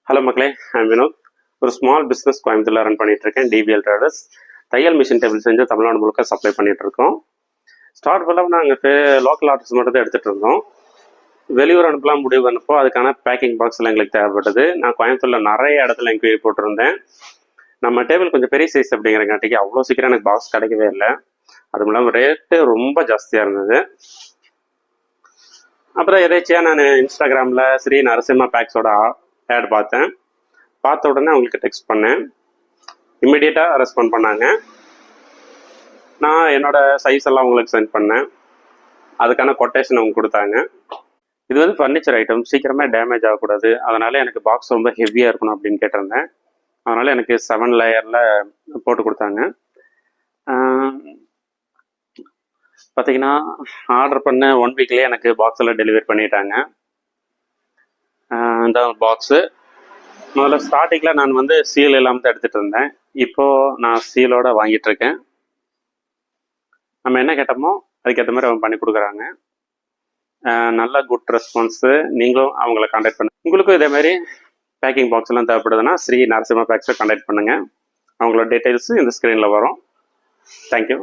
Hello மக்களே, I'm Vinod. ஒரு small business கோயம்புத்தூரில் ரன் பண்ணிட்டு இருக்கேன். டிபிஎல் ட்ரேடர்ஸ் தையல் மிஷின் டேபிள் செஞ்சு தமிழ்நாடு முழுக்க சப்ளை பண்ணிட்டு இருக்கோம். ஸ்டார்ட் பண்ண நாங்கள் லோக்கல் ஆர்டர்ஸ் மட்டும் தான் எடுத்துகிட்டு இருந்தோம். வெளியூர் அனுப்பலாம் முடிவு பண்ணப்போ அதுக்கான பேக்கிங் பாக்ஸ்லாம் எங்களுக்கு தேவைப்பட்டது. நான் கோயம்புத்தூரில் நிறைய இடத்துல என்கொயரி போட்டிருந்தேன். நம்ம டேபிள் கொஞ்சம் பெரிய சைஸ் அப்படிங்கிறங்காட்டிக்கு அவ்வளோ சீக்கிரம் எனக்கு பாக்ஸ் கிடைக்கவே இல்லை. அதுவும் இல்லாமல் ரேட்டு ரொம்ப ஜாஸ்தியாக இருந்தது. அப்புறம் எதாச்சியாக நான் இன்ஸ்டாகிராமில் ஸ்ரீ நரசிம்மா பேக்ஸோட ஆட் பார்த்தேன். பார்த்த உடனே அவங்களுக்கு டெக்ஸ்ட் பண்ணேன். இம்மிடியேட்டாக ரெஸ்பாண்ட் பண்ணாங்க. நான் என்னோட சைஸ் எல்லாம் அவங்களுக்கு சென்ட் பண்ணேன். அதுக்கான கொட்டேஷன் அவங்க கொடுத்தாங்க. இது வந்து ஃபர்னிச்சர் ஐட்டம், சீக்கிரமே டேமேஜ் ஆகக்கூடாது, அதனால எனக்கு பாக்ஸ் ரொம்ப ஹெவியாக இருக்கணும் அப்படின்னு கேட்டிருந்தேன். அதனால எனக்கு 7 லேயரில் போட்டு கொடுத்தாங்க. பார்த்தீங்கன்னா ஆர்டர் பண்ண 1 வீக்லேயே எனக்கு பாக்ஸில் டெலிவரி பண்ணிட்டாங்க. இந்த பாக்ஸு முதல்ல ஸ்டார்டிங்கில் நான் வந்து சீல் இல்லாமல் தான் எடுத்துகிட்டு இருந்தேன். இப்போது நான் சீலோடு வாங்கிட்டுருக்கேன். நம்ம என்ன கேட்டோமோ அதுக்கேற்ற மாதிரி அவங்க பண்ணி கொடுக்குறாங்க. நல்ல குட் ரெஸ்பான்ஸு. நீங்களும் அவங்கள கான்டாக்ட் பண்ணுங்கள். உங்களுக்கும் இதேமாரி பேக்கிங் பாக்ஸ்லாம் தேவைப்படுதுன்னா ஸ்ரீ நரசிம்மா பேக்ஸை கான்டாக்ட் பண்ணுங்கள். அவங்களோட டீட்டெயில்ஸு இந்த ஸ்க்ரீனில் வரும். தேங்க்யூ.